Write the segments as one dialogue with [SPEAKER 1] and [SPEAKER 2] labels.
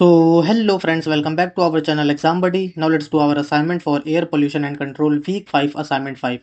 [SPEAKER 1] So, hello friends, welcome back to our channel Exam Buddy. Now let's do our assignment for Air Pollution and Control Week 5 Assignment 5.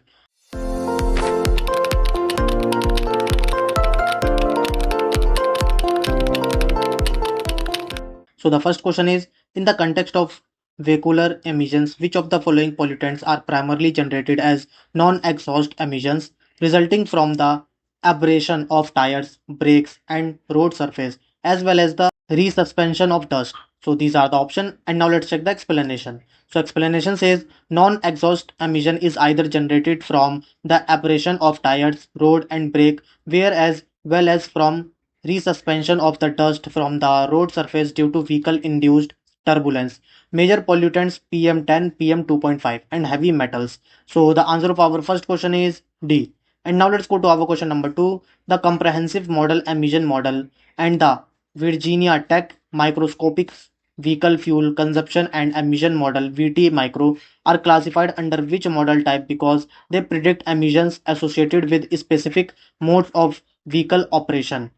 [SPEAKER 1] So, the first question is, in the context of vehicular emissions, which of the following pollutants are primarily generated as non-exhaust emissions resulting from the abrasion of tires, brakes and road surface as well as the resuspension of dust? So these are the option, and now let's check the explanation. So explanation says non-exhaust emission is either generated from the abrasion of tires, road and brake, whereas well as from resuspension of the dust from the road surface due to vehicle induced turbulence. Major pollutants PM10, PM2.5 and heavy metals. So the answer of our first question is D. And now let's go to our question number 2. The comprehensive model emission model and the Virginia Tech microscopic vehicle fuel consumption and emission model VT micro are classified under which model type because they predict emissions associated with specific modes of vehicle operation,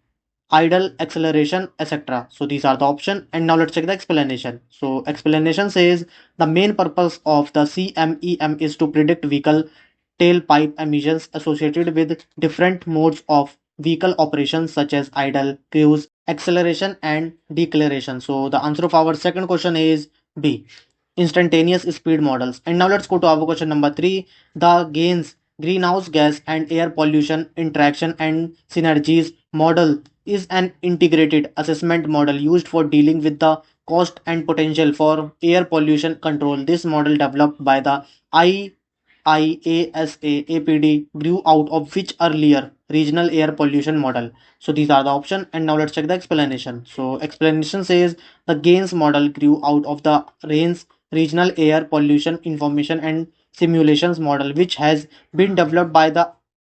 [SPEAKER 1] idle, acceleration, etc. So these are the option, and now let's check the explanation. So explanation says the main purpose of the CMEM is to predict vehicle tailpipe emissions associated with different modes of vehicle operations such as idle, cruise, acceleration and deceleration. So the answer of our second question is B, instantaneous speed models. And now let's go to our question number 3, the gains greenhouse gas and air pollution interaction and synergies model is an integrated assessment model used for dealing with the cost and potential for air pollution control. This model developed by the IIASA APD grew out of which earlier regional air pollution model. So these are the option, and now let's check the explanation. So explanation says the gains model grew out of the RAINS regional air pollution information and simulations model which has been developed by the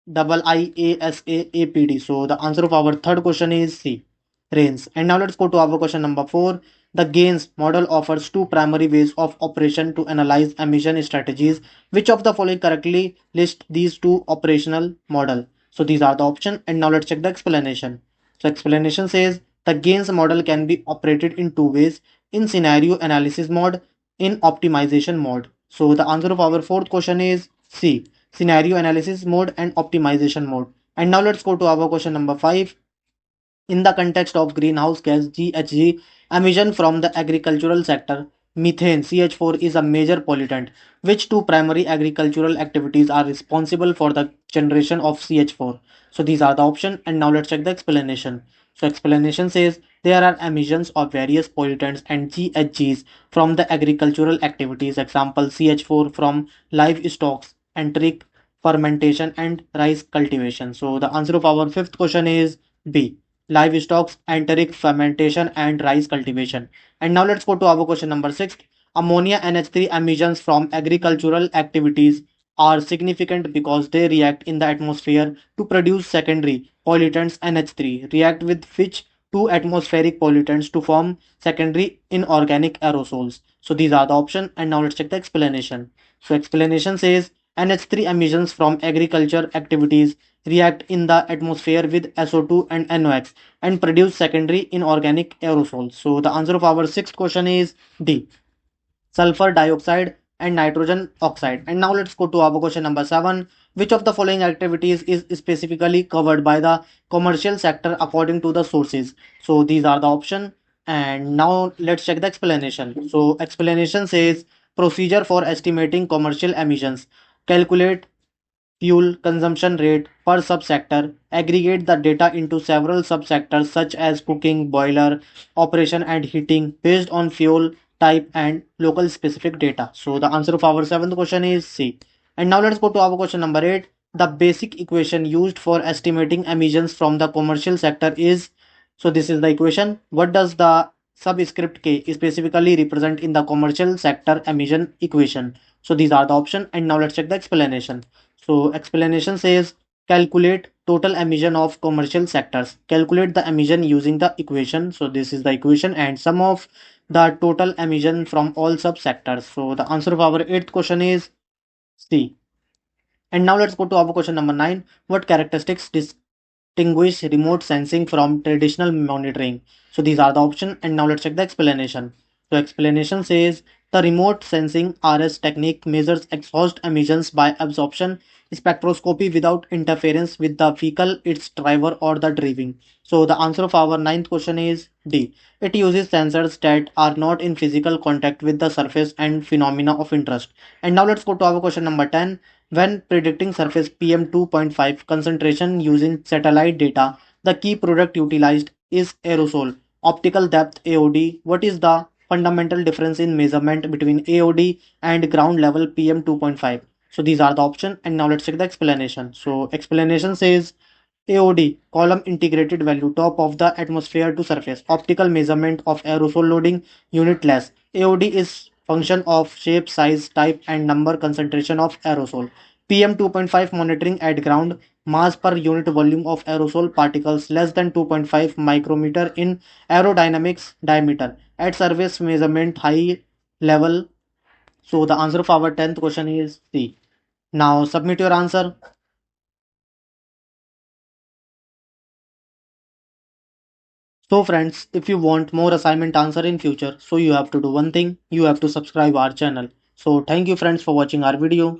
[SPEAKER 1] IIASA APD. So the answer of our third question is C, RAINS. And now let's go to our question number 4. The GAINS model offers two primary ways of operation to analyze emission strategies. Which of the following correctly list these two operational model? So these are the option, and now let's check the explanation. So explanation says the GAINS model can be operated in two ways: in scenario analysis mode, in optimization mode. So the answer of our fourth question is C, scenario analysis mode and optimization mode. And now let's go to our question number 5. In the context of greenhouse gas GHG emission from the agricultural sector, methane CH4 is a major pollutant. Which two primary agricultural activities are responsible for the generation of CH4? So these are the option, and now let's check the explanation. So explanation says there are emissions of various pollutants and GHGs from the agricultural activities. Example CH4 from livestock, enteric fermentation and rice cultivation. So the answer of our fifth question is B, livestock, enteric fermentation and rice cultivation. And now let's go to our question number 6. Ammonia NH3 emissions from agricultural activities are significant because they react in the atmosphere to produce secondary pollutants NH3, react with which two atmospheric pollutants to form secondary inorganic aerosols. So these are the option, and now let's check the explanation. So explanation says NH3 emissions from agriculture activities react in the atmosphere with SO2 and NOx and produce secondary inorganic aerosols. So the answer of our sixth question is D, sulfur dioxide and nitrogen oxide. And now let's go to our question number 7. Which of the following activities is specifically covered by the commercial sector according to the sources? So these are the option, and now let's check the explanation. So explanation says procedure for estimating commercial emissions, calculate fuel consumption rate per subsector, aggregate the data into several subsectors such as cooking, boiler, operation and heating based on fuel type and local specific data. So the answer of our seventh question is C. And now let's go to our question number 8. The basic equation used for estimating emissions from the commercial sector is, so this is the equation. What does the subscript K specifically represent in the commercial sector emission equation? So these are the option, and now let's check the explanation. So explanation says calculate total emission of commercial sectors. Calculate the emission using the equation. So this is the equation, and sum of the total emission from all subsectors. So the answer of our eighth question is C. And now let's go to our question number 9. What characteristics distinguish remote sensing from traditional monitoring? So these are the options, and now let's check the explanation. So explanation says the remote sensing RS technique measures exhaust emissions by absorption spectroscopy without interference with the vehicle, its driver, or the driving. So the answer of our ninth question is D. It uses sensors that are not in physical contact with the surface and phenomena of interest. And now let's go to our question number 10. When predicting surface PM 2.5 concentration using satellite data, the key product utilized is aerosol. Optical depth AOD. What is the fundamental difference in measurement between AOD and ground level PM 2.5? So these are the options, and now let's check the explanation. So explanation says AOD, column integrated value, top of the atmosphere to surface, optical measurement of aerosol loading, unitless. AOD is function of shape, size, type, and number concentration of aerosol. PM 2.5 monitoring at ground, mass per unit volume of aerosol particles less than 2.5 micrometer in aerodynamics diameter. At surface measurement high level. So the answer of our 10th question is C. Now submit your answer. So friends, if you want more assignment answer in future, so you have to do one thing, you have to subscribe our channel. So thank you friends for watching our video.